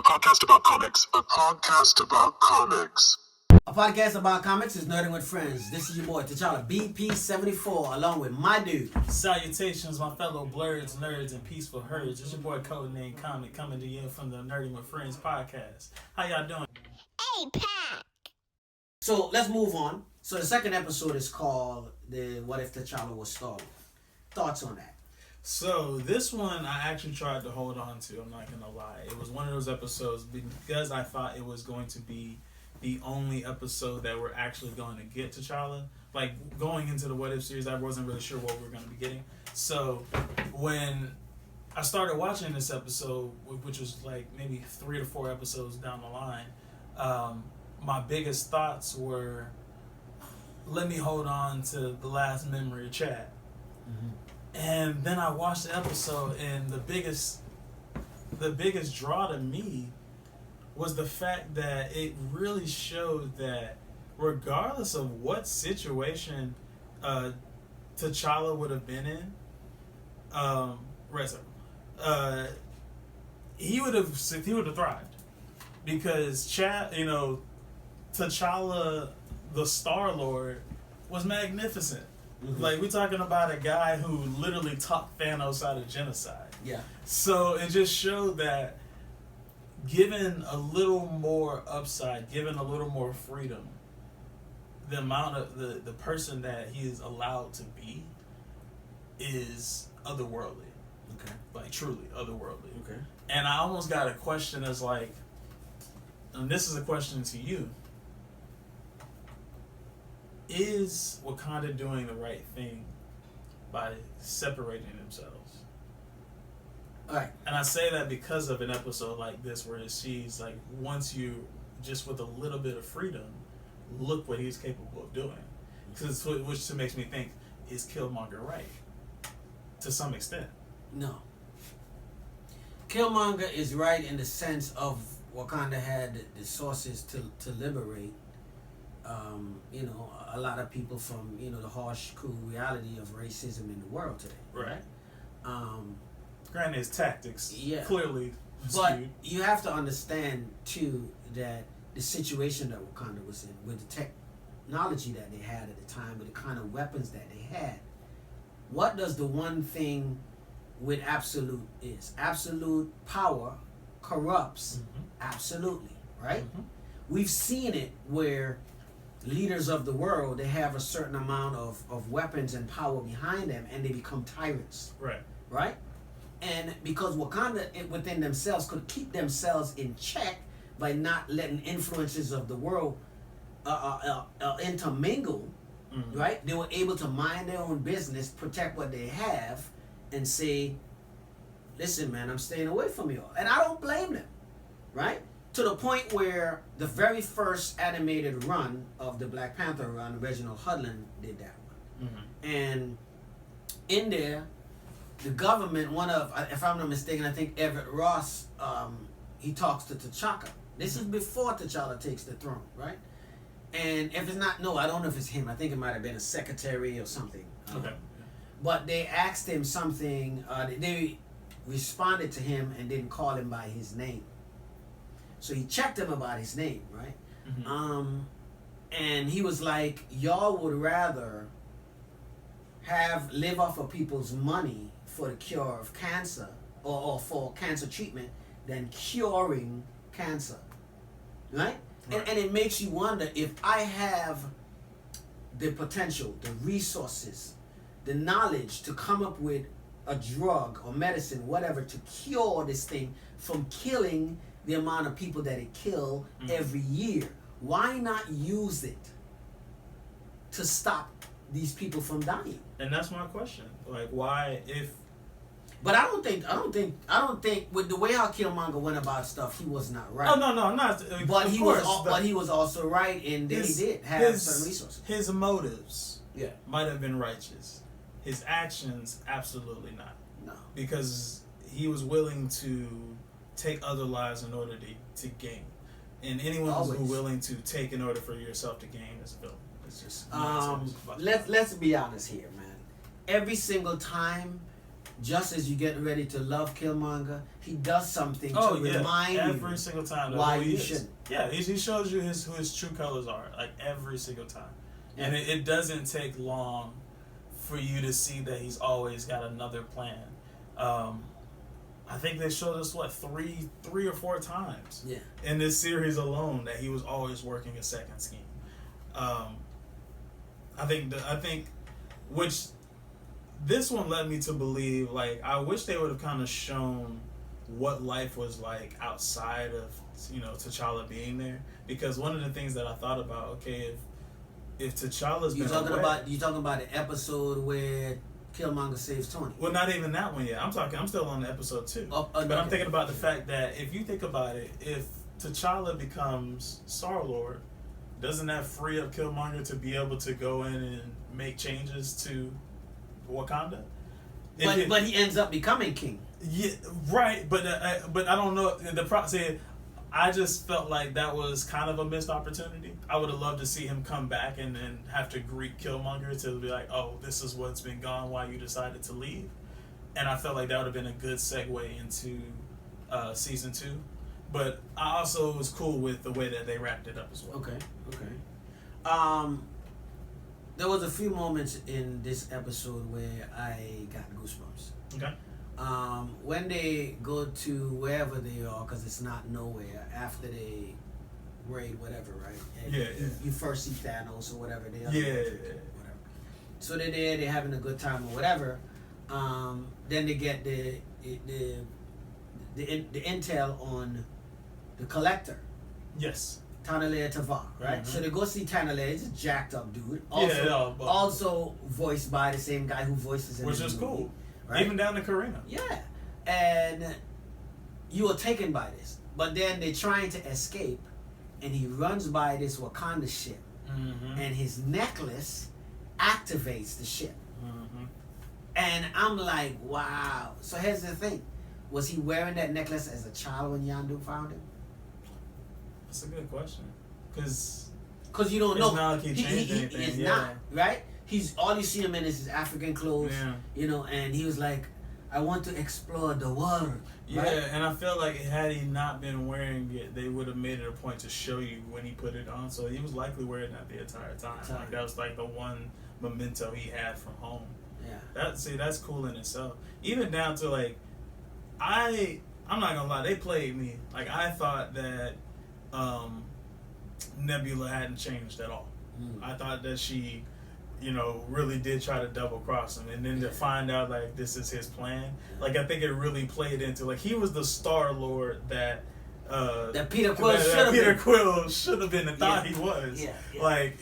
podcast about comics. A podcast about comics. A podcast about comics is Nerding with Friends. This is your boy, T'Challa BP74, along with my dude. Salutations, my fellow blurs, nerds, and peaceful herds. It's your boy, Codename Comic, coming to you from the Nerding with Friends podcast. How y'all doing? APAC. So, let's move on. So, the second episode is called the What If T'Challa Was Star-Lord. Thoughts on that? So, this one I actually tried to hold on to, I'm not going to lie. It was one of those episodes because I thought it was going to be the only episode that we're actually going to get T'Challa. Like, going into the What If series, I wasn't really sure what we were going to be getting. So, when I started watching this episode, which was like maybe 3 to 4 episodes down the line, my biggest thoughts were, let me hold on to the last memory of Chad. Mm-hmm. And then I watched the episode, and the biggest draw to me was the fact that it really showed that regardless of what situation T'Challa would have been in, he would have thrived, because T'Challa, the Star-Lord, was magnificent. Mm-hmm. Like, we're talking about a guy who literally talked Thanos out of genocide. Yeah. So it just showed that given a little more upside, given a little more freedom, the amount of the person that he is allowed to be is otherworldly. Okay. Like, truly otherworldly. Okay. And I almost got a question as like, and this is a question to you, is Wakanda doing the right thing by separating themselves? All right. And I say that because of an episode like this where she's like, once you, just with a little bit of freedom, look what he's capable of doing. Which makes me think, is Killmonger right? To some extent. No. Killmonger is right in the sense of Wakanda had the sources to liberate a lot of people from, the harsh, cruel reality of racism in the world today. Right. Granted, his tactics clearly skewed. But you have to understand, too, that the situation that Wakanda was in, with the technology that they had at the time, with the kind of weapons that they had, what does the one thing with absolute is? Absolute power corrupts. Mm-hmm. Absolutely, right? Mm-hmm. We've seen it where leaders of the world, they have a certain amount of weapons and power behind them, and they become tyrants. Right. Right? And because Wakanda within themselves could keep themselves in check by not letting influences of the world intermingle, mm-hmm. right? They were able to mind their own business, protect what they have, and say, listen, man, I'm staying away from y'all. And I don't blame them, right? To the point where the very first animated run of the Black Panther run, Reginald Hudlin did that one. Mm-hmm. And in there, the government, if I'm not mistaken, I think Everett Ross, he talks to T'Chaka. This is before T'Challa takes the throne, right? And if it's not, I don't know if it's him. I think it might have been a secretary or something. Okay. But they asked him something. They responded to him and didn't call him by his name. So he checked him about his name, right? Mm-hmm. And he was like, y'all would rather live off of people's money for the cure of cancer or for cancer treatment than curing cancer, right? And it makes you wonder, if I have the potential, the resources, the knowledge to come up with a drug or medicine, whatever, to cure this thing from killing the amount of people that it kill every year, why not use it to stop these people from dying? And that's my question. Like, why, if... But I don't think with the way how Killmonger went about stuff, he was not right. Oh, no, I'm not. But he was also right in that he did have certain resources. His motives might have been righteous. His actions, absolutely not. No. Because he was willing to take other lives in order to gain. And anyone who's willing to take in order for yourself to gain is a villain. It's just let's be honest here, man. Every single time just as you get ready to love Killmonger, he does something to remind you every single time why you shouldn't. Yeah, he shows you who his true colors are, like every single time. And it doesn't take long for you to see that he's always got another plan. I think they showed us three or four times in this series alone that he was always working a second scheme. I think which this one led me to believe, like, I wish they would have kind of shown what life was like outside of, you know, T'Challa being there, because one of the things that I thought about, okay, if T'Challa's you talking about the episode where Killmonger saves Tony? Well, not even that one yet. I'm still on episode 2. But I'm thinking about the fact that if you think about it, if T'Challa becomes Star-Lord, doesn't that free up Killmonger to be able to go in and make changes to Wakanda? But he ends up becoming king. Yeah, right. But I don't know. I just felt like that was kind of a missed opportunity. I would have loved to see him come back and then have to greet Killmonger to be like, oh, this is what's been gone, why you decided to leave. And I felt like that would have been a good segue into season 2. But I also was cool with the way that they wrapped it up as well. Okay. There was a few moments in this episode where I got goosebumps. Okay. When they go to wherever they are, because it's not nowhere, after they raid whatever, right? And you first see Thanos or whatever they are. Whatever. So they're there, they're having a good time or whatever. Then they get the intel on the Collector. Yes. Tanale Tavar, right? Mm-hmm. So they go see Tanale. He's a jacked up dude. Also voiced by the same guy who voices him. Which is cool. Right? Even down to Karina. Yeah. And you are taken by this. But then they're trying to escape, and he runs by this Wakanda ship. Mm-hmm. And his necklace activates the ship. Mm-hmm. And I'm like, wow. So here's the thing. Was he wearing that necklace as a child when Yondu found him? That's a good question. Because you don't know. It's not like he changed anything. He's not, right? He's all you see him in is his African clothes, you know, and he was like, I want to explore the world. Yeah, right? And I feel like had he not been wearing it, they would have made it a point to show you when he put it on. So he was likely wearing that the entire time. Like that was like the one memento he had from home. Yeah. That's cool in itself. Even down to like, I'm not gonna lie, they played me. Like I thought that Nebula hadn't changed at all. I thought that she, you know, really did try to double cross him, and then to find out like this is his plan. Like I think it really played into like he was the Star-Lord that Peter Quill should have been and thought he was. Like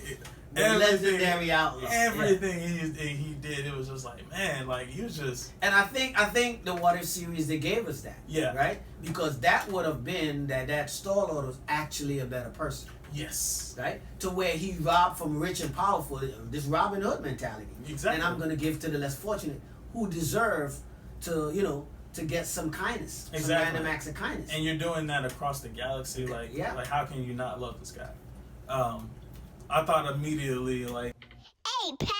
the legendary outlaw. Everything he did, it was just like, man, like he was just. And I think the What If series, they gave us that. Yeah. Right? Because that would have been that Star-Lord was actually a better person. Yes. Right? To where he robbed from rich and powerful, this Robin Hood mentality. Exactly. And I'm going to give to the less fortunate who deserve to, you know, to get some kindness. Exactly. Some random acts of kindness. And you're doing that across the galaxy. Like, like how can you not love this guy? I thought immediately, like, APAC.